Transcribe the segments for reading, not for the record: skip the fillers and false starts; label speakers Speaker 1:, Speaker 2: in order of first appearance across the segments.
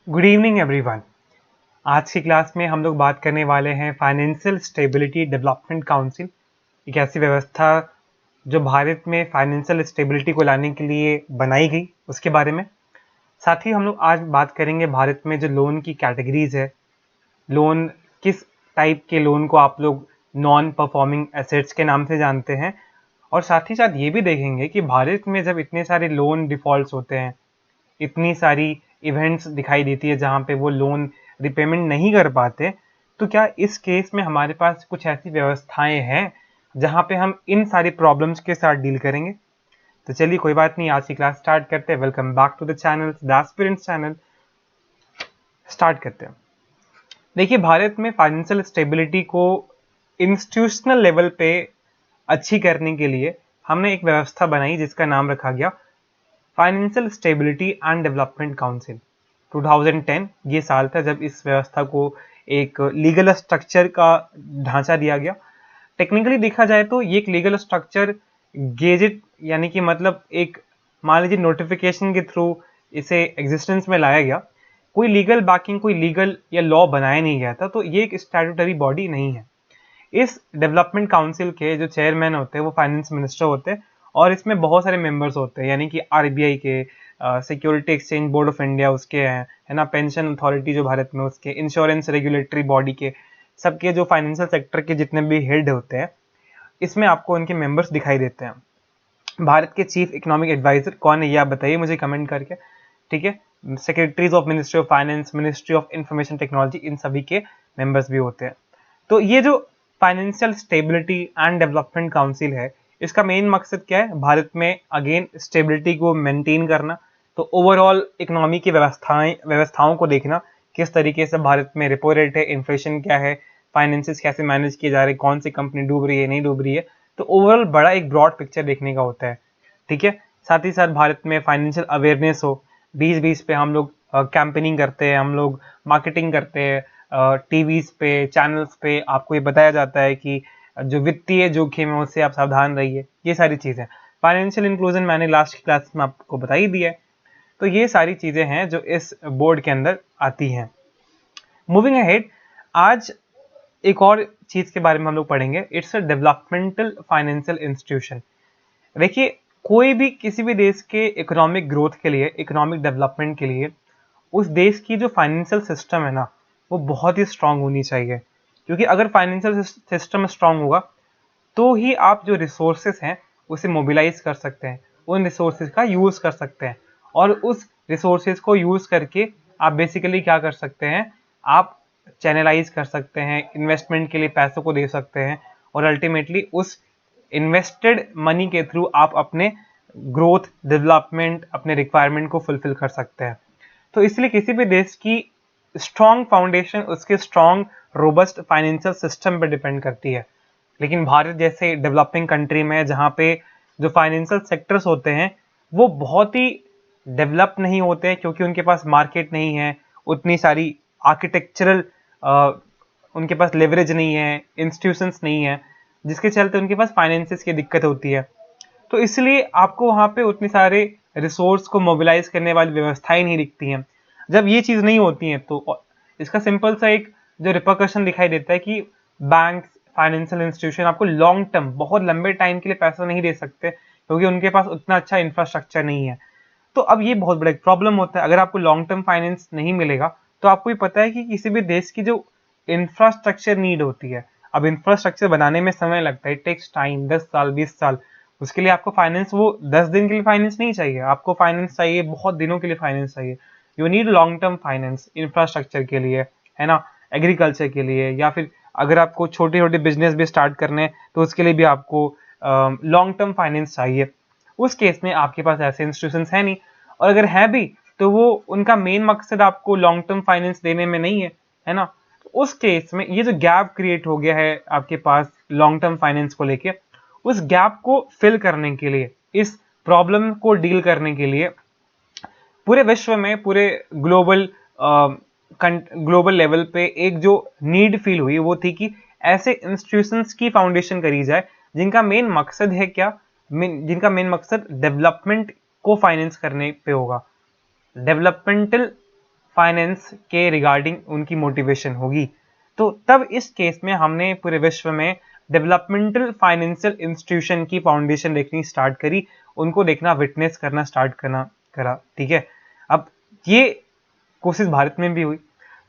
Speaker 1: Good evening everyone. आज की class में हम लोग बात करने वाले हैं फाइनेंशियल स्टेबिलिटी डेवलपमेंट काउंसिल, एक ऐसी व्यवस्था जो भारत में फाइनेंशियल स्टेबिलिटी को लाने के लिए बनाई गई, उसके बारे में। साथ ही हम लोग आज बात करेंगे भारत में जो लोन की कैटेगरीज है, लोन किस टाइप के लोन को आप लोग नॉन परफॉर्मिंग एसेट्स के नाम से जानते हैं, और साथ ही साथ ये भी देखेंगे कि भारत में जब इतने सारे लोन डिफॉल्ट्स होते हैं, इतनी सारी इवेंट्स दिखाई देती है जहाँ पे वो लोन रिपेमेंट नहीं कर पाते, तो क्या इस केस में हमारे पास कुछ ऐसी व्यवस्थाएं हैं जहाँ पे हम इन सारी प्रॉब्लम्स के साथ डील करेंगे। तो चलिए कोई बात नहीं, आज की क्लास स्टार्ट करते हैं। Welcome back to the channel, the aspirants channel. Start करते हैं। देखिए, भारत में फाइनेंशियल स्टेबिलिटी को इंस्टीट्यूशनल लेवल पे अच्छी करने के लिए हमने एक व्यवस्था बनाई जिसका नाम रखा गया financial stability and development council. 2010 ये साल था जब इस व्यवस्था को एक लीगल स्ट्रक्चर का ढांचा दिया गया। टेक्निकली देखा जाए तो ये एक लीगल स्ट्रक्चर गेजेट यानी कि मतलब एक, मान लीजिए, नोटिफिकेशन के थ्रू इसे एग्जिस्टेंस में लाया गया। कोई लीगल बैकिंग, कोई लीगल या लॉ बनाया नहीं गया था, तो ये एक स्टैट्यूटरी बॉडी नहीं है। इस डेवलपमेंट काउंसिल के जो चेयरमैन होते हैं वो फाइनेंस मिनिस्टर होते हैं, और इसमें बहुत सारे मेंबर्स होते हैं, यानी कि आरबीआई के, security exchange board of India उसके हैं, है ना, पेंशन अथॉरिटी जो भारत में उसके, इंश्योरेंस रेगुलेटरी बॉडी के, सबके जो फाइनेंशियल सेक्टर के जितने भी हेड होते हैं, इसमें आपको उनके मेंबर्स दिखाई देते हैं। भारत के चीफ इकोनॉमिक एडवाइजर कौन है ये आप बताइए मुझे कमेंट करके, ठीक है। Secretaries of ministry of finance, ministry of information technology, इन सभी के मेंबर्स भी होते हैं। तो ये जो financial stability and development council है, इसका मेन मकसद क्या है? भारत में अगेन स्टेबिलिटी को मेंटेन करना, तो ओवरऑल इकोनॉमी की व्यवस्थाओं को देखना, किस तरीके से भारत में रेपो रेट है, इन्फ्लेशन क्या है, फाइनेंसेस कैसे मैनेज किए जा रहे हैं, कौन सी कंपनी डूब रही है, नहीं डूब रही है। तो ओवरऑल बड़ा एक ब्रॉड पिक्चर देखने का होता है, ठीक है। साथ ही साथ भारत में फाइनेंशियल अवेयरनेस हो, 2020 पे हम लोग कैंपेनिंग करते हैं, हम लोग मार्केटिंग करते हैं, टीवीज पे, चैनल्स पे आपको ये बताया जाता है कि जो वित्तीय जोखिम है उससे आप सावधान रहिए। ये सारी चीजें, फाइनेंशियल इंक्लूजन मैंने लास्ट क्लास में आपको बताई दी है। तो ये सारी चीजें हैं जो इस बोर्ड के अंदर आती हैं। मूविंग अहेड, आज एक और चीज के बारे में हम लोग पढ़ेंगे। It's a developmental financial institution. देखिए, कोई भी किसी भी देश के इकोनॉमिक ग्रोथ के लिए, इकोनॉमिक डेवलपमेंट के लिए, उस देश की जो फाइनेंशियल सिस्टम है ना, वो बहुत ही स्ट्रांग होनी चाहिए। क्योंकि अगर फाइनेंशियल सिस्टम स्ट्रांग होगा तो ही आप जो रिसोर्सेस हैं उसे मोबिलाइज कर सकते हैं, उन रिसोर्सेज का यूज कर सकते हैं, और उस रिसोर्सेज को यूज करके आप बेसिकली क्या कर सकते हैं? आप चैनलाइज कर सकते हैं, इन्वेस्टमेंट के लिए पैसों को दे सकते हैं, और अल्टीमेटली उस इन्वेस्टेड मनी के थ्रू आप अपने ग्रोथ, डेवलपमेंट, अपने रिक्वायरमेंट को फुलफिल कर सकते हैं। तो इसलिए किसी भी देश की स्ट्रॉन्ग फाउंडेशन उसके स्ट्रॉन्ग रोबस्ट फाइनेंशियल सिस्टम पर डिपेंड करती है। लेकिन भारत जैसे डेवलपिंग कंट्री में, जहाँ पे जो फाइनेंशियल सेक्टर्स होते हैं वो बहुत ही डेवलप नहीं होते हैं, क्योंकि उनके पास मार्केट नहीं है, उतनी सारी आर्किटेक्चरल, उनके पास लेवरेज नहीं है, इंस्टीट्यूशंस नहीं है, जिसके चलते उनके पास फाइनेंसिस की दिक्कत होती है। तो इसलिए आपको वहाँ पे उतने सारे रिसोर्स को मोबिलाइज करने वाली व्यवस्थाएं नहीं दिखती हैं। जब ये चीज़ नहीं होती है तो इसका सिंपल सा एक जो रिपरकशन दिखाई देता है कि बैंक, फाइनेंशियल इंस्टीट्यूशन आपको लॉन्ग टर्म, बहुत लंबे टाइम के लिए पैसा नहीं दे सकते, क्योंकि उनके पास उतना अच्छा इंफ्रास्ट्रक्चर नहीं है। तो अब ये बहुत बड़ा एक प्रॉब्लम होता है। अगर आपको लॉन्ग टर्म फाइनेंस नहीं मिलेगा, तो आपको भी पता है कि किसी भी देश की जो इंफ्रास्ट्रक्चर नीड होती है, अब इंफ्रास्ट्रक्चर बनाने में समय लगता है, इट टेक्स टाइम, 10 साल, 20 साल। उसके लिए आपको फाइनेंस, वो 10 दिन के लिए फाइनेंस नहीं चाहिए, आपको फाइनेंस चाहिए, बहुत दिनों के लिए फाइनेंस चाहिए। You need long term finance infrastructure के लिए, है ना, एग्रीकल्चर के लिए, या फिर अगर आपको छोटे छोटे बिजनेस भी स्टार्ट करने हैं तो उसके लिए भी आपको लॉन्ग टर्म फाइनेंस चाहिए। उस केस में आपके पास ऐसे इंस्टीट्यूशंस है नहीं, और अगर है भी तो वो, उनका मेन मकसद आपको लॉन्ग टर्म फाइनेंस देने में नहीं है, है ना। तो उस केस में ये जो गैप क्रिएट हो गया है आपके पास लॉन्ग टर्म फाइनेंस को लेके, उस गैप को फिल करने के लिए, इस प्रॉब्लम को डील करने के लिए पूरे विश्व में, पूरे ग्लोबल लेवल पे एक जो नीड फील हुई वो थी कि ऐसे इंस्टीट्यूशंस की फाउंडेशन करी जाए जिनका मेन मकसद है क्या, जिनका मेन मकसद डेवलपमेंट को फाइनेंस करने पे होगा, डेवलपमेंटल फाइनेंस के रिगार्डिंग उनकी मोटिवेशन होगी। तो तब इस केस में हमने पूरे विश्व में डेवलपमेंटल फाइनेंशियल इंस्टीट्यूशन की फाउंडेशन देखनी स्टार्ट करी, उनको देखना, विटनेस करना स्टार्ट करा। ठीक है, अब ये कोशिश भारत में भी हुई।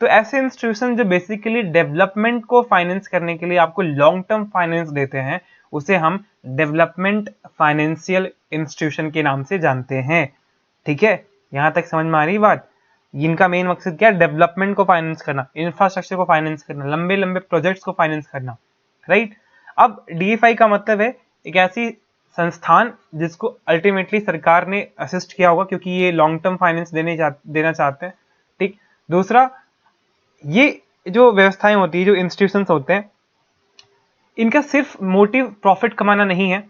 Speaker 1: तो ऐसे इंस्टीट्यूशन जो बेसिकली डेवलपमेंट को फाइनेंस करने के लिए आपको लॉन्ग टर्म फाइनेंस देते हैं, उसे हम डेवलपमेंट फाइनेंशियल इंस्टीट्यूशन के नाम से जानते हैं। ठीक है, यहां तक समझ में आ रही बात। इनका मेन मकसद क्या है? डेवलपमेंट को फाइनेंस करना, इंफ्रास्ट्रक्चर को फाइनेंस करना, लंबे लंबे प्रोजेक्ट्स को फाइनेंस करना, राइट। अब DFI का मतलब है एक ऐसी संस्थान जिसको अल्टीमेटली सरकार ने असिस्ट किया होगा, क्योंकि ये लॉन्ग टर्म फाइनेंस देना चाहते हैं। ठीक, दूसरा, ये जो व्यवस्थाएं होती है, जो इंस्टीट्यूशंस होते हैं, इनका सिर्फ मोटिव प्रॉफिट कमाना नहीं है।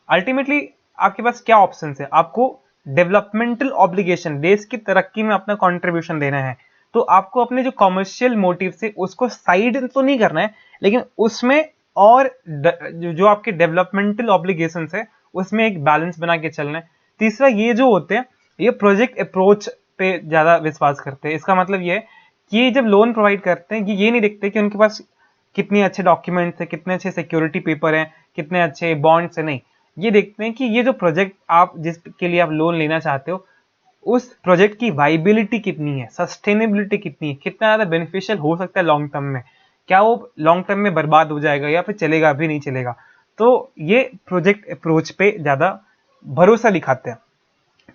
Speaker 1: अल्टीमेटली आपके पास क्या ऑप्शंस है? आपको डेवलपमेंटल ऑब्लिगेशन, देश की तरक्की में अपना कंट्रीब्यूशन देना है, तो आपको अपने जो कमर्शियल मोटिव से उसको साइड तो नहीं करना है, लेकिन उसमें और जो आपके डेवलपमेंटल ऑब्लिगेशंस है उसमें एक बैलेंस बना के चलना है। तीसरा, ये जो होते हैं ये प्रोजेक्ट अप्रोच पे ज्यादा विश्वास करते हैं। इसका मतलब ये है कि जब लोन प्रोवाइड करते हैं, ये नहीं देखते कि उनके पास कितने अच्छे डॉक्यूमेंट्स है, कितने अच्छे सिक्योरिटी पेपर हैं, कितने अच्छे बॉन्ड्स है, नहीं, ये देखते हैं कि ये जो प्रोजेक्ट आप जिसके लिए आप लोन लेना चाहते हो, उस प्रोजेक्ट की वाइबिलिटी कितनी है, सस्टेनेबिलिटी कितनी है, कितना ज्यादा बेनिफिशियल हो सकता है लॉन्ग टर्म में, क्या वो लॉन्ग टर्म में बर्बाद हो जाएगा या फिर चलेगा भी नहीं चलेगा। तो ये प्रोजेक्ट अप्रोच पे ज्यादा भरोसा दिखाते हैं।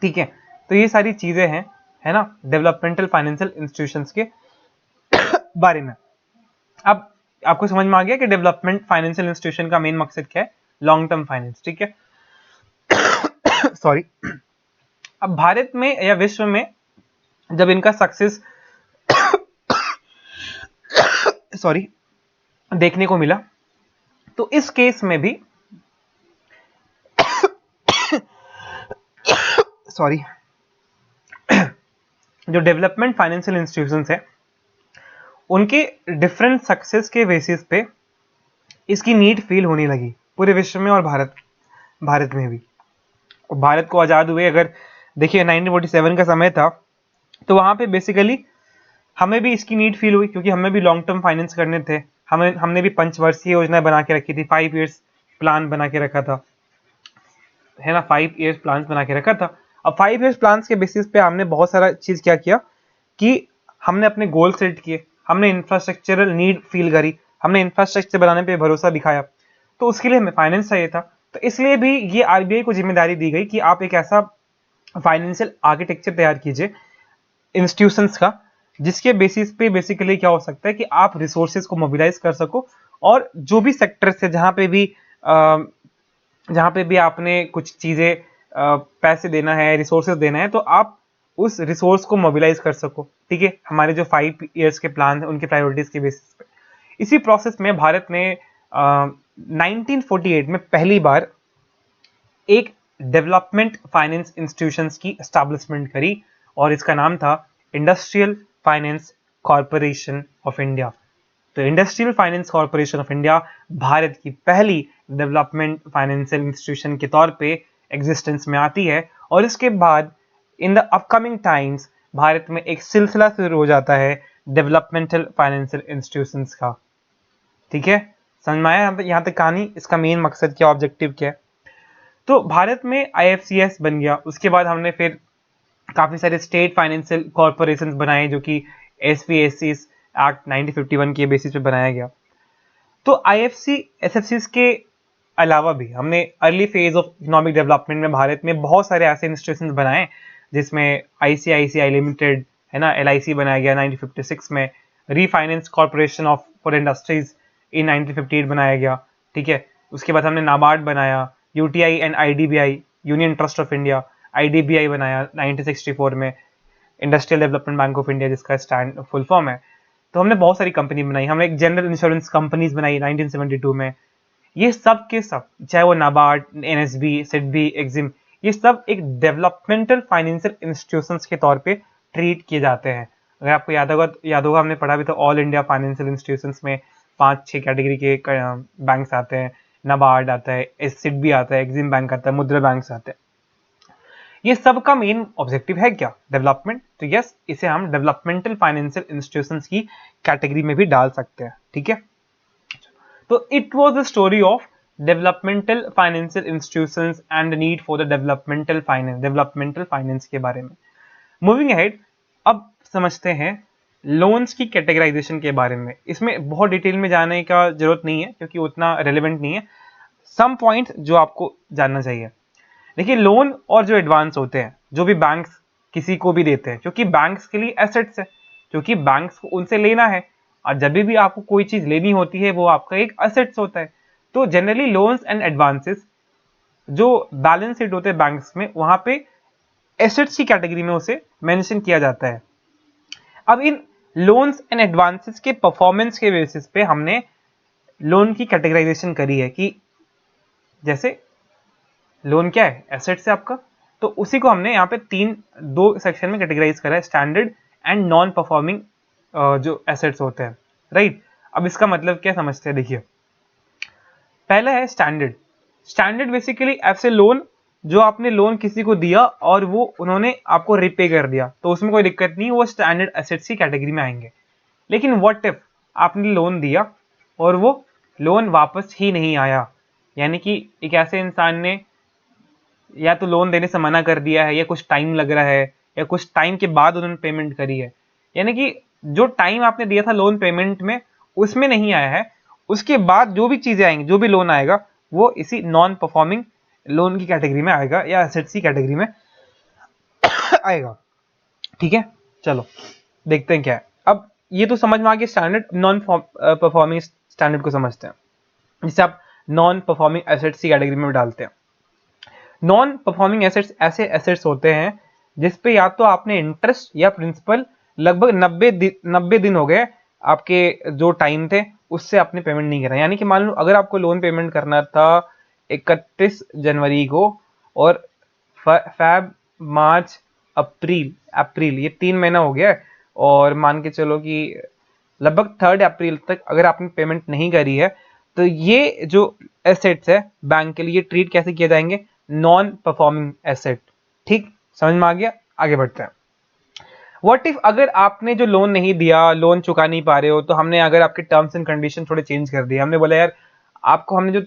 Speaker 1: ठीक है, तो ये सारी चीजें हैं, है ना, डेवलपमेंटल फाइनेंशियल इंस्टीट्यूशंस के बारे में। अब आपको समझ में आ गया कि डेवलपमेंट फाइनेंशियल इंस्टीट्यूशन का मेन मकसद क्या है? Long term finance. ठीक है सॉरी। अब भारत में या विश्व में जब इनका सक्सेस सॉरी देखने को मिला, तो इस केस में भी सॉरी जो डेवलपमेंट फाइनेंशियल इंस्टीट्यूशंस है, उनके डिफरेंट सक्सेस के बेसिस पे इसकी नीड फील होने लगी पूरे विश्व में और भारत में भी। भारत को आजाद हुए अगर देखिए 1947 का समय था, तो वहां पे बेसिकली हमें भी इसकी नीड फील हुई, क्योंकि हमें भी लॉन्ग टर्म फाइनेंस करने थे। हमने भी पंचवर्षीय योजना बना के रखी थी, 5 इयर्स प्लान बना के रखा था, है ना, 5 इयर्स प्लान बना के रखा था। अब 5 इयर्स प्लान के बेसिस पे हमने बहुत सारा चीज क्या किया कि हमने अपने गोल सेट किए, हमने इंफ्रास्ट्रक्चरल नीड फील करी, हमने इंफ्रास्ट्रक्चर बनाने पे भरोसा दिखाया, तो उसके लिए हमें फाइनेंस चाहिए था। तो इसलिए भी ये RBI को जिम्मेदारी दी गई कि आप एक ऐसा फाइनेंशियल आर्किटेक्चर तैयार कीजिए इंस्टीट्यूशंस का, जिसके बेसिस पे बेसिकली क्या हो सकता है कि आप रिसोर्सेज को मोबिलाइज कर सको, और जो भी सेक्टर से जहाँ पे भी आपने कुछ चीजें पैसे देना है, रिसोर्सेज देना है, तो आप उस रिसोर्स को मोबिलाइज कर सको। ठीक है, हमारे जो 5 इयर्स के प्लान है उनके प्रायोरिटीज के बेसिस पे। इसी प्रोसेस में भारत ने 1948 में पहली बार एक डेवलपमेंट फाइनेंस इंस्टीट्यूशंस की एस्टैब्लिशमेंट करी, और इसका नाम था industrial finance corporation of India. तो industrial finance corporation of India Bharat की पहली डेवलपमेंट फाइनेंशियल इंस्टीट्यूशन के तौर पे एग्जिस्टेंस में आती है, और इसके बाद in the upcoming times Bharat में एक सिलसिला शुरू हो जाता है डेवलपमेंटल फाइनेंशियल इंस्टीट्यूशंस का। ठीक है, समझ में आया यहाँ तक कहानी, इसका मेन मकसद क्या, ऑब्जेक्टिव क्या है। तो भारत में IFCS बन गया, उसके बाद हमने फिर काफी सारे स्टेट फाइनेंशियल कॉरपोरेशंस बनाए, जो कि SPSCs एक्ट 1951 के बेसिस पे बनाया गया। तो IFC SFCs के अलावा भी हमने early phase of economic development में भारत में बहुत सारे ऐसे इंस्टीट्यूशंस बनाए, जिसमें ICICI लिमिटेड, है ना, LIC बनाया गया 1956 में, refinance corporation of for industries इन 1958 बनाया गया। ठीक है, उसके बाद हमने नाबार्ड बनाया, UTI and IDBI, union trust of India, IDBI बनाया 1964 में, industrial development bank of India जिसका स्टैंड फुल फॉर्म है। तो हमने बहुत सारी कंपनी बनाई, हमने एक जनरल इंश्योरेंस कंपनीज बनाई 1972 में। ये सब के सब, चाहे वो नाबार्ड, NSB, SIDBI, EXIM, ये सब एक डेवलपमेंटल फाइनेंशियल इंस्टीट्यूशंस के तौर पे ट्रीट किए जाते हैं। अगर आपको याद होगा हमने पढ़ा भी तो ऑल इंडिया फाइनेंशियल इंस्टीट्यूशंस में 5-6 कैटेगरी के बैंक्स आते हैं, नाबार्ड आता है, SIDBI आता है, EXIM बैंक आता है, मुद्रा बैंक आते हैं। ये सब का मेन ऑब्जेक्टिव है क्या? डेवलपमेंट। तो यस, इसे हम डेवलपमेंटल फाइनेंशियल इंस्टीट्यूशंस की कैटेगरी में भी डाल सकते हैं, ठीक है। तो it was the story of developmental financial institutions and need for the developmental finance के बारे में। मूविंग अहेड, अब समझते हैं लोन्स की कैटेगराइजेशन के बारे में। इसमें बहुत डिटेल में जाने का जरूरत नहीं है क्योंकि उतना रेलेवेंट नहीं है। सम पॉइंट्स जो आपको जानना चाहिए। देखिए, लोन और जो एडवांस होते हैं, जो भी बैंक्स किसी को भी देते हैं, क्योंकि बैंक्स के लिए एसेट्स है, क्योंकि बैंक्स को उनसे लेना है, और जब भी आपको कोई चीज लेनी होती है वो आपका एक एसेट्स होता है। तो जनरली लोन्स एंड एडवांसेस जो बैलेंस शीट होते हैं बैंक्स में, वहां पे एसेट्स की कैटेगरी में उसे मेंशन किया जाता है। अब इन लोन्स एंड एडवांसेस के परफॉर्मेंस के बेसिस पे हमने लोन की कैटेगराइजेशन करी है कि जैसे लोन क्या है, एसेट्स है आपका, तो उसी को हमने यहाँ पे दो सेक्शन में कैटेगराइज करा है, स्टैंडर्ड एंड नॉन परफॉर्मिंग जो एसेट्स होते हैं, राइट। अब इसका मतलब क्या समझते हैं, देखिए पहला है स्टैंडर्ड। स्टैंडर्ड बेसिकली ऐसे लोन जो आपने लोन किसी को दिया और वो उन्होंने आपको रिपे कर दिया, तो उसमें कोई दिक्कत नहीं, वो स्टैंडर्ड एसेट्स की कैटेगरी में आएंगे। लेकिन व्हाट इफ आपने लोन दिया और वो लोन वापस ही नहीं आया, यानी कि एक ऐसे इंसान ने या तो लोन देने से मना कर दिया है, या कुछ टाइम लग रहा है, या कुछ टाइम के बाद उन्होंने पेमेंट करी है, यानी कि जो टाइम आपने दिया था लोन पेमेंट में उसमें नहीं आया है, उसके बाद जो भी चीजें आएंगी, जो भी लोन आएगा, वो इसी नॉन परफॉर्मिंग लोन की कैटेगरी में आएगा या एसेट्स की कैटेगरी में आएगा, ठीक है। चलो देखते हैं क्या है। अब ये तो समझ में आ गया, स्टैंडर्ड नॉन परफॉर्मिंग स्टैंडर्ड को समझते हैं, जिसे आप नॉन परफॉर्मिंग एसेट्स की कैटेगरी में डालते हैं। नॉन परफॉर्मिंग एसेट्स ऐसे एसेट्स होते हैं जिसपे या तो आपने इंटरेस्ट या प्रिंसिपल लगभग 90 दिन हो गए, आपके जो टाइम थे उससे आपने पेमेंट नहीं करा। यानी कि मान लो अगर आपको लोन पेमेंट करना था 31 जनवरी को, और फैब मार्च अप्रैल अप्रैल ये 3 महीना हो गया है, और मान के चलो कि लगभग 3 अप्रैल तक अगर आपने पेमेंट नहीं करी है, तो ये जो एसेट्स है बैंक के लिए ट्रीट कैसे किए जाएंगे, नॉन परफॉर्मिंग एसेट। ठीक, समझ में आ गया, आगे बढ़ते हैं। व्हाट इफ अगर आपने जो लोन नहीं दिया, लोन चुका नहीं पा रहे हो, तो हमने अगर आपके टर्म्स एंड कंडीशन थोड़े चेंज कर दिए, हमने बोला यार आपको हमने जो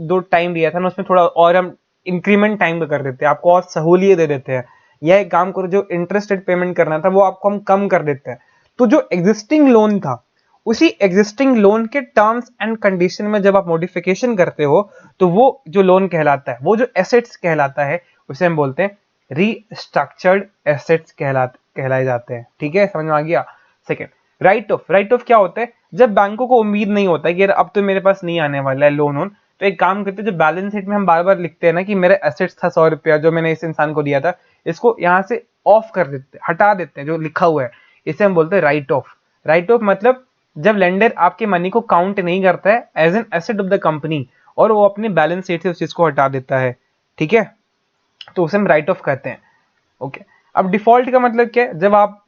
Speaker 1: दो टाइम दिया था ना, उसमें थोड़ा और हम इंक्रीमेंट टाइम का कर देते हैं, आपको और सहूलियत दे देते हैं, या एक काम करो जो इंटरेस्ट रेट पेमेंट करना था वो आपको हम कम कर देते हैं। तो जो एग्जिस्टिंग लोन था, उसी एग्जिस्टिंग लोन के टर्म्स एंड कंडीशन में जब आप मॉडिफिकेशन करते हो, तो वो जो लोन कहलाता है, वो जो एसेट्स कहलाता है, उसे हम बोलते हैं रीस्ट्रक्चर्ड एसेट्स कहलाए जाते हैं। ठीक है, समझ में आ गया। Second, right of. Right of क्या होता है, जब बैंकों को उम्मीद नहीं होता है कि यार अब तो मेरे पास नहीं आने वाला है लोन, तो एक काम करते हैं, जो बैलेंस शीट में हम बार बार लिखते हैं ना कि मेरा एसेट्स था 100 रुपया जो मैंने इस इंसान को दिया था, इसको यहाँ से ऑफ कर देते हैं, हटा देते हैं जो लिखा हुआ है, इसे हम बोलते हैं राइट ऑफ। राइट ऑफ मतलब जब लेंडर आपके मनी को काउंट नहीं करता है as an asset of the company, और वो अपने बैलेंस शीट से उस चीज को हटा देता है, ठीक है, तो उसे हम राइट ऑफ कहते हैं। ओके, अब डिफॉल्ट का मतलब क्या है, जब आप,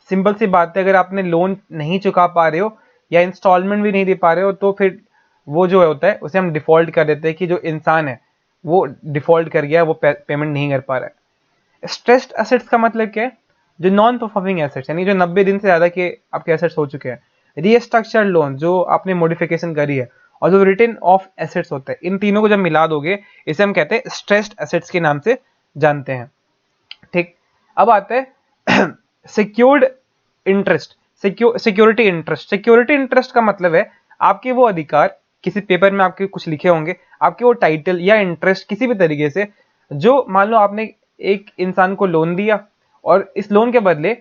Speaker 1: सिंपल सी बात है, अगर आपने लोन नहीं चुका पा रहे हो या इंस्टॉलमेंट भी नहीं दे पा रहे हो, तो फिर वो जो होता है उसे हम डिफॉल्ट कर देते हैं कि जो इंसान है वो डिफॉल्ट कर गया, वो पेमेंट नहीं कर पा रहा है। स्ट्रेस्ड एसेट्स का मतलब क्या है, जो नॉन परफॉर्मिंग एसेट्स, यानी जो 90 दिन से ज्यादा के आपके एसेट्स हो चुके हैं। रीस्ट्रक्चर्ड लोन, जो आपने मॉडिफिकेशन करी है, और जो रिटर्न ऑफ एसेट्स होता है, इन तीनों को जब मिला दोगे, इसे हम कहते हैं स्ट्रेस्ड एसेट्स के नाम से जानते हैं। ठीक, अब आते हैं secured interest, security interest. Security interest का मतलब है आपके वो अधिकार, किसी पेपर में आपके कुछ लिखे होंगे, आपके वो टाइटल या इंटरेस्ट किसी भी तरीके से, जो मान लो आपने एक इंसान को लोन दिया, और इस लोन के बदले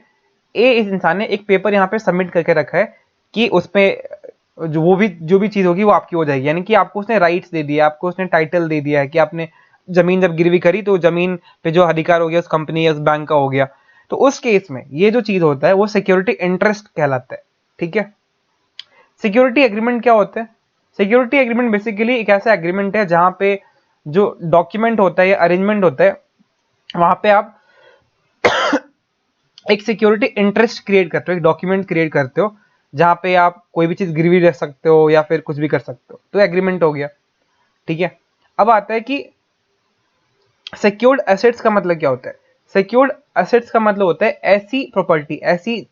Speaker 1: इस इंसान ने एक पेपर यहाँ पे सबमिट करके रखा है कि उसमें जो भी चीज होगी वो आपकी हो जाएगी, यानी कि आपको उसने राइट्स दे दिया, आपको उसने टाइटल दे दिया है कि आपने जमीन जब गिरवी करी तो जमीन पे जो अधिकार हो गया उस कंपनी या उस बैंक का हो गया। तो उस केस में ये जो चीज होता है वो सिक्योरिटी इंटरेस्ट कहलाता है। ठीक है, सिक्योरिटी एग्रीमेंट क्या होता है, सिक्योरिटी एग्रीमेंट बेसिकली एक ऐसा एग्रीमेंट है जहां पे जो डॉक्यूमेंट होता है या अरेंजमेंट होता है, वहां पे आप एक सिक्योरिटी इंटरेस्ट क्रिएट करते हो, एक डॉक्यूमेंट क्रिएट करते हो, जहां पे आप कोई भी चीज गिरवी रख सकते हो या फिर कुछ भी कर सकते हो, तो एग्रीमेंट हो गया। ठीक है, अब आता है कि सिक्योर्ड एसेट्स का मतलब क्या होता है।
Speaker 2: सिक्योर्ड एसेट्स का मतलब होता है ऐसी प्रॉपर्टी, ऐसी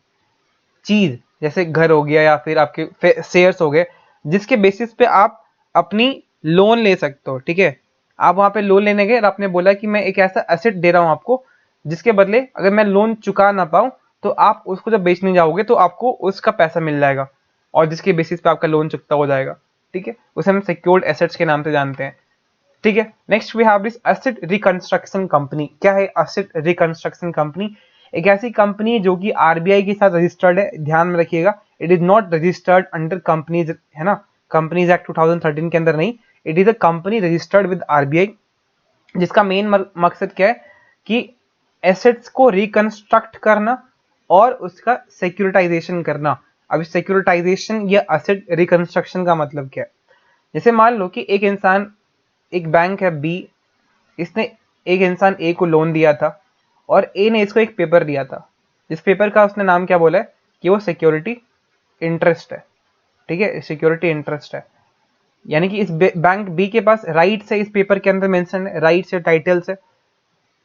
Speaker 2: चीज जैसे घर हो गया या फिर आपके शेयर्स हो गए, जिसके बेसिस पे आप अपनी लोन ले सकते हो। ठीक है, आप वहां पे लोन लेने गए और आपने बोला कि मैं एक ऐसा एसेट दे रहा हूं आपको, जिसके बदले अगर मैं लोन चुका ना पाऊं तो आप उसको जब बेचने जाओगे तो आपको उसका पैसा मिल जाएगा, और जिसके बेसिस पे आपका लोन चुकता हो जाएगा। ठीक है, उसे हम सिक्योर्ड एसेट्स के नाम से जानते हैं। ठीक है, next we have this asset reconstruction company. क्या है एसेट रिकंस्ट्रक्शन कंपनी? एक ऐसी कंपनी जो कि आरबीआई के साथ रजिस्टर्ड है, ध्यान में रखिएगा, it is not registered under companies, है ना, कंपनीज एक्ट 2013 के अंदर नहीं, it is a company registered with RBI, जिसका मेन मकसद क्या है कि एसेट्स को रिकंस्ट्रक्ट करना और उसका सिक्योरिटाइजेशन करना। अब सिक्योरिटाइजेशन या एसेट रिकंस्ट्रक्शन का मतलब क्या है? जैसे मान लो कि एक इंसान, एक बैंक है बी, इसने एक इंसान ए को लोन दिया था और ए ने इसको एक पेपर दिया था, इस पेपर का उसने नाम क्या बोला है कि वो सिक्योरिटी इंटरेस्ट है। ठीक है, सिक्योरिटी इंटरेस्ट है, यानी कि इस बैंक बी के पास राइट्स है, इस पेपर के अंदर मेंशन है, राइट्स है, टाइटल्स है।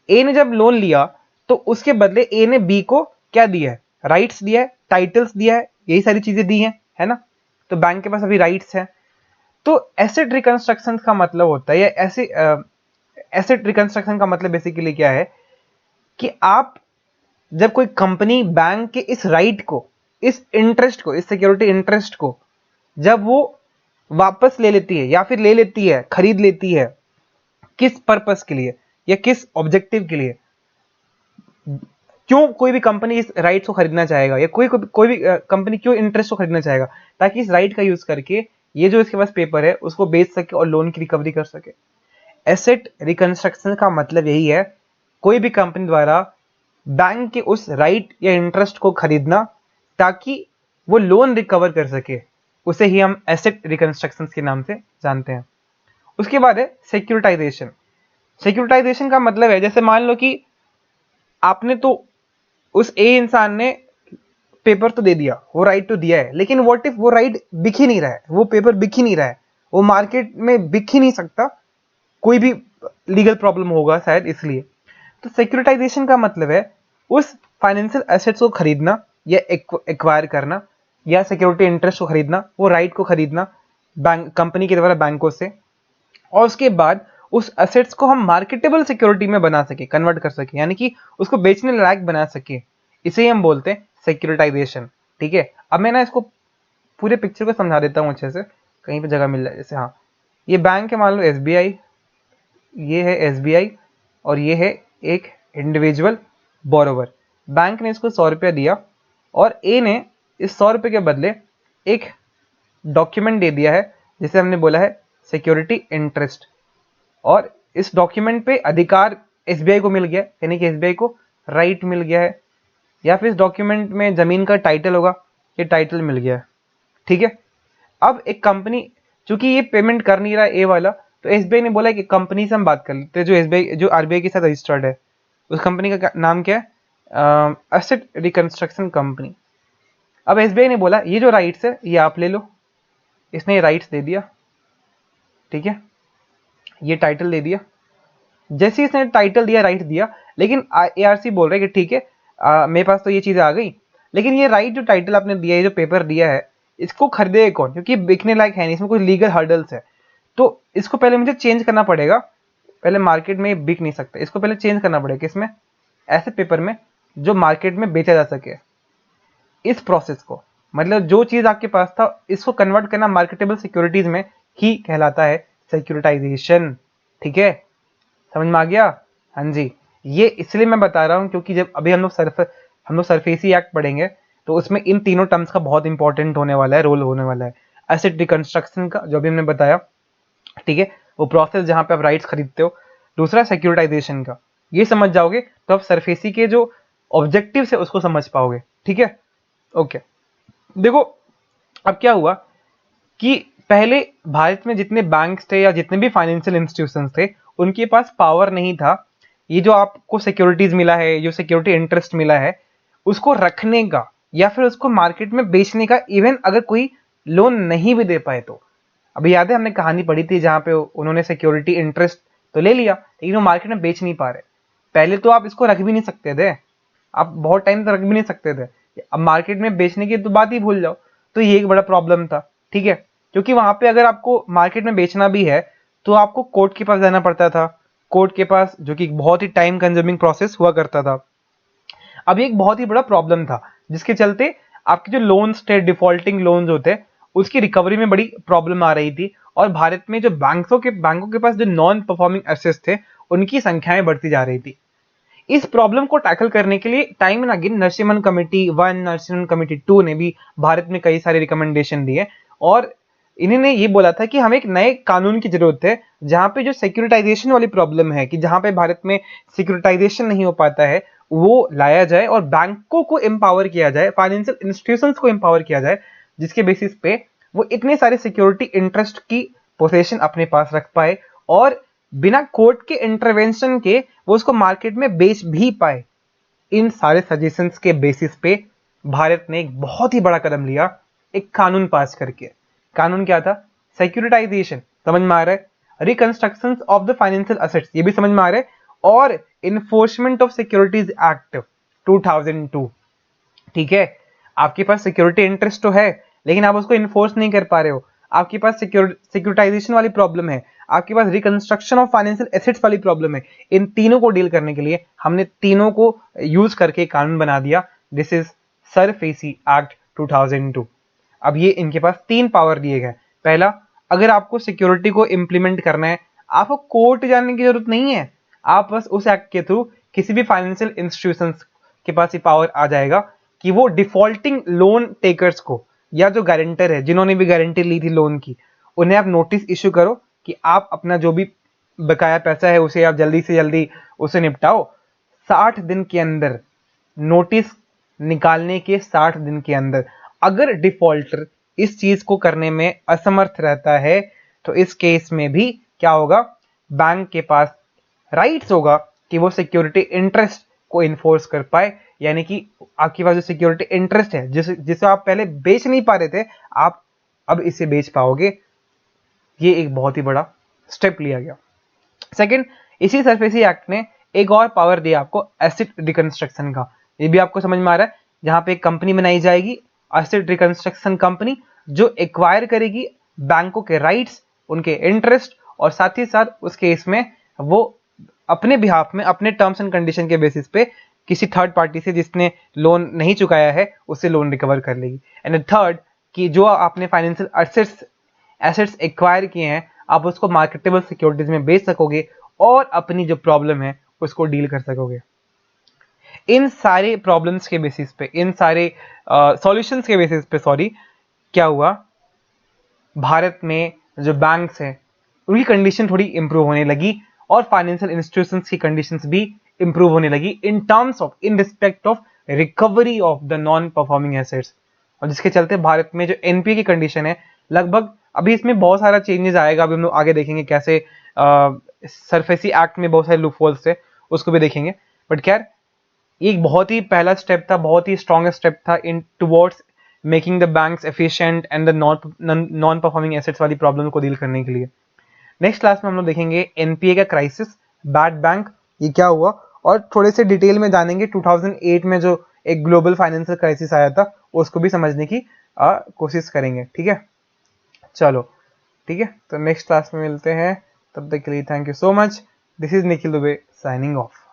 Speaker 2: ए ने जब लोन लिया तो उसके बदले ए ने बी को क्या दिया है? राइट्स दिया है, टाइटल्स दिया है, यही सारी चीजें दी हैं, है ना। तो बैंक के पास अभी राइट्स है। तो एसेट रिकंस्ट्रक्शन का मतलब होता है, या ऐसे एसेट रिकंस्ट्रक्शन का मतलब बेसिकली क्या है कि आप जब कोई कंपनी बैंक के इस राइट को, इस इंटरेस्ट को, इस सिक्योरिटी इंटरेस्ट को जब वो वापस ले लेती है या फिर ले लेती है, खरीद लेती है, किस पर्पस के लिए या किस ऑब्जेक्टिव के लिए, क्यों कोई भी कंपनी इस राइट को खरीदना चाहेगा, या कोई भी कंपनी क्यों इंटरेस्ट को खरीदना चाहेगा? ताकि इस राइट का यूज करके ये जो इसके पास पेपर है उसको बेच सके और लोन की रिकवरी कर सके। एसेट रिकंस्ट्रक्शन का मतलब यही है, कोई भी कंपनी द्वारा बैंक के उस राइट या इंटरेस्ट को खरीदना ताकि वो लोन रिकवर कर सके, उसे ही हम एसेट रिकंस्ट्रक्शन के नाम से जानते हैं। उसके बाद है सिक्योरिटाइजेशन। सिक्योरिटाइजेशन का मतलब है, जैसे मान लो कि आपने तो उस ए इंसान ने पेपर तो दे दिया, वो राइट तो दिया है, लेकिन व्हाट इफ वो राइट बिक ही नहीं रहा है, वो पेपर बिक ही नहीं रहा है, वो मार्केट में बिक ही नहीं सकता, कोई भी लीगल प्रॉब्लम होगा शायद, इसलिए। तो सिक्योरिटाइजेशन का मतलब है उस फाइनेंशियल एसेट्स को खरीदना या एक्वायर करना, या सिक्योरिटी इंटरेस्ट को खरीदना, वो राइट को खरीदना बैंक कंपनी के द्वारा बैंकों से, और उसके बाद उस एसेट्स को हम मार्केटेबल सिक्योरिटी में बना सके, कन्वर्ट कर सके, यानी कि उसको बेचने लायक बना सके, इसे ही हम बोलते हैं सिक्योरिटाइजेशन। ठीक है, अब मैं ना इसको पूरे पिक्चर को समझा देता हूँ अच्छे से, कहीं पे जगह मिल जाए। जैसे हाँ, ये बैंक है, मान लो एसबीआई, ये है एसबीआई, और ये है एक इंडिविजुअल बोरोवर। बैंक ने इसको 100 रुपया दिया और ए ने इस 100 रुपये के बदले एक डॉक्यूमेंट दे दिया है जिसे हमने बोला है सिक्योरिटी इंटरेस्ट, और इस डॉक्यूमेंट पे अधिकार एसबीआई को मिल गया, यानी कि एसबीआई को राइट मिल गया है, या फिर इस डॉक्यूमेंट में जमीन का टाइटल होगा, ये टाइटल मिल गया है। ठीक है, अब एक कंपनी, चूंकि ये पेमेंट कर नहीं रहा ए वाला, तो एसबीआई ने बोला कि कंपनी से हम बात कर लेते हैं जो एसबीआई, जो आरबीआई के साथ रजिस्टर्ड है, उस कंपनी का नाम क्या है? Asset reconstruction company. अब एसबीआई ने बोला ये जो राइट्स है ये आप ले लो, इसने ये राइट्स दे दिया। ठीक है, ये टाइटल दे दिया, जैसे इसने टाइटल दिया, राइट दिया, लेकिन एआरसी बोल रहा है कि ठीक है, मेरे पास तो ये चीजें आ गई, लेकिन ये राइट जो टाइटल आपने दिया है, जो पेपर दिया है, इसको खरीदेगा कौन? क्योंकि बिकने लायक है नहीं, इसमें कोई लीगल हर्डल्स है, तो इसको पहले मुझे चेंज करना पड़ेगा, पहले मार्केट में बिक नहीं सकता, इसको पहले चेंज करना पड़ेगा किसमें? ऐसे पेपर में जो मार्केट में बेचा जा सके। इस प्रोसेस को, मतलब जो चीज आपके पास था इसको कन्वर्ट करना मार्केटेबल सिक्योरिटीज में ही कहलाता है सिक्योरिटाइजेशन। ठीक है, समझ में आ गया? हाँ जी, ये इसलिए मैं बता रहा हूँ क्योंकि जब अभी हम लोग सरफेसी एक्ट पढ़ेंगे तो उसमें इन तीनों टर्म्स का बहुत इंपॉर्टेंट होने वाला है, रोल होने वाला है। एसेट रिकंस्ट्रक्शन का जो भी हमने बताया, ठीक है, वो प्रोसेस जहां पे आप राइट्स खरीदते हो। दूसरा सिक्योरिटाइजेशन का, ये समझ जाओगे तो आप सरफेसी के जो ऑब्जेक्टिव्स है उसको समझ पाओगे। ठीक है, ओके। देखो अब क्या हुआ कि पहले भारत में जितने बैंक्स थे या जितने भी फाइनेंशियल इंस्टीट्यूशंस थे, उनके पास पावर नहीं था ये जो आपको सिक्योरिटीज मिला है, जो सिक्योरिटी इंटरेस्ट मिला है, उसको रखने का या फिर उसको मार्केट में बेचने का, इवन अगर कोई लोन नहीं भी दे पाए तो। अभी याद है हमने कहानी पढ़ी थी जहां पे उन्होंने सिक्योरिटी इंटरेस्ट तो ले लिया लेकिन वो मार्केट में बेच नहीं पा रहे। पहले तो आप इसको रख भी नहीं सकते थे, आप बहुत टाइम तक रख भी नहीं सकते थे, अब मार्केट में बेचने की तो बात ही भूल जाओ। तो ये एक बड़ा प्रॉब्लम था, ठीक है, क्योंकि वहां पे अगर आपको मार्केट में बेचना भी है तो आपको कोर्ट के पास जाना पड़ता था, कोर्ट के पास, जो कि बहुत ही टाइम कंज्यूमिंग प्रोसेस हुआ करता था। अब ये एक बहुत ही बड़ा प्रॉब्लम था, जिसके चलते आपके जो लोन्स थे, डिफॉल्टिंग लोन्स होते, उसकी रिकवरी में बड़ी प्रॉब्लम आ रही थी, और भारत में जो बैंकों के पास जो नॉन परफॉर्मिंग एसेट्स थे उनकी संख्याएं बढ़ती जा रही थी। इस प्रॉब्लम को टैकल करने के लिए time and again Narasimhan committee 1, Narasimhan committee 2 ने भी भारत में कई सारे रिकमेंडेशन दिए, और इन्होंने ये बोला था कि हमें एक नए कानून की जरूरत है जहां पे जो सिक्योरिटाइजेशन वाली प्रॉब्लम है, कि जहां पे भारत में सिक्योरिटाइजेशन नहीं हो पाता है, वो लाया जाए और बैंकों को एम्पावर किया जाए, फाइनेंशियल इंस्टीट्यूशंस को एम्पावर किया जाए, जिसके बेसिस पे वो इतने सारे सिक्योरिटी इंटरेस्ट की पोजीशन अपने पास रख पाए और बिना कोर्ट के इंटरवेंशन के वो उसको मार्केट में बेच भी पाए। इन सारे सजेशंस के बेसिस पे भारत ने एक बहुत ही बड़ा कदम लिया, एक कानून पास करके। कानून क्या था? सिक्योरिटाइजेशन, समझ में आ रहा है, reconstruction of the financial assets, ये भी समझ में आ रहा है, और इन्फोर्समेंट ऑफ सिक्योरिटीज एक्ट 2002। ठीक है, आपके पास सिक्योरिटी इंटरेस्ट तो है लेकिन आप उसको इन्फोर्स नहीं कर पा रहे हो, आपके पास सिक्योरिटाइजेशन वाली प्रॉब्लम है, आपके पास रिकंस्ट्रक्शन ऑफ फाइनेंशियल एसेट्स वाली प्रॉब्लम है। इन तीनों को डील करने के लिए हमने तीनों को यूज करके कानून बना दिया, दिस इज सरफेसी एक्ट 2002। अब ये इनके पास 3 पावर दिए गए। पहला, अगर आपको सिक्योरिटी को इंप्लीमेंट करना है, आपको कोर्ट जाने की जरूरत नहीं है, आप बस उस एक्ट के थ्रू किसी भी फाइनेंशियल इंस्टीट्यूशंस के पास ये पावर आ जाएगा कि वो डिफॉल्टिंग लोन टेकर्स को, या जो गारंटर है, जिन्होंने भी गारंटी ली थी लोन की, उन्हें आप नोटिस इश्यू करो कि आप अपना जो भी बकाया पैसा है उसे आप जल्दी से जल्दी उसे निपटाओ। 60 दिन के अंदर, नोटिस निकालने के 60 दिन के अंदर अगर डिफॉल्टर इस चीज को करने में असमर्थ रहता है तो इस केस में भी क्या होगा? बैंक के पास राइट्स होगा कि वो सिक्योरिटी इंटरेस्ट को इन्फोर्स कर पाए, यानी कि आपके पास जो सिक्योरिटी इंटरेस्ट है, जिसे आप पहले बेच नहीं पा रहे थे, आप अब इसे बेच पाओगे। ये एक बहुत ही बड़ा स्टेप लिया गया। सेकंड, इसी सरफेसी एक्ट ने एक और पावर दिया आपको, एसेट रिकंस्ट्रक्शन का। ये भी आपको समझ में आ रहा है, जहां पे एक कंपनी बनाई जाएगी, एसेट रिकंस्ट्रक्शन कंपनी, जो एक्वायर करेगी बैंकों के राइट्स, उनके इंटरेस्ट, और साथ ही साथ उस केस में वो अपने बिहाफ में, अपने टर्म्स एंड कंडीशन के बेसिस पे किसी थर्ड पार्टी से जिसने लोन नहीं चुकाया है उससे लोन रिकवर कर लेगी। एंड थर्ड, कि जो आपने फाइनेंशियल एसेट्स एक्वायर किए हैं, आप उसको मार्केटेबल सिक्योरिटीज में बेच सकोगे और अपनी जो प्रॉब्लम है उसको डील कर सकोगे। इन सारे प्रॉब्लम्स के बेसिस पे, इन सारे सॉल्यूशंस के बेसिस पे, सॉरी, क्या हुआ? भारत में जो बैंक्स हैं उनकी कंडीशन थोड़ी इंप्रूव होने लगी और फाइनेंशियल इंस्टीट्यूशंस की कंडीशंस भी इंप्रूव होने लगी in terms of, in respect of recovery of the non performing assets. और जिसके चलते भारत में जो एनपीए की कंडीशन है, लगभग, अभी इसमें बहुत सारा चेंजेस आएगा, अभी हम लोग आगे देखेंगे कैसे सरफेसी एक्ट में बहुत सारे लूपहोल्स थे, उसको भी देखेंगे। बट खैर, ये एक बहुत ही पहला स्टेप था, बहुत ही स्ट्रॉन्गेस्ट स्टेप था इन towards making the banks efficient and the non performing assets वाली प्रॉब्लम को डील करने के लिए। नेक्स्ट क्लास में हम लोग देखेंगे एनपीए का क्राइसिस, बैड बैंक, ये क्या हुआ, और थोड़े से डिटेल में जानेंगे 2008 में जो एक ग्लोबल फाइनेंशियल क्राइसिस आया था उसको भी समझने की कोशिश करेंगे। ठीक है, चलो ठीक है, तो नेक्स्ट क्लास में मिलते हैं, तब तक के लिए thank you so much. This is Nikhil Dubey signing off.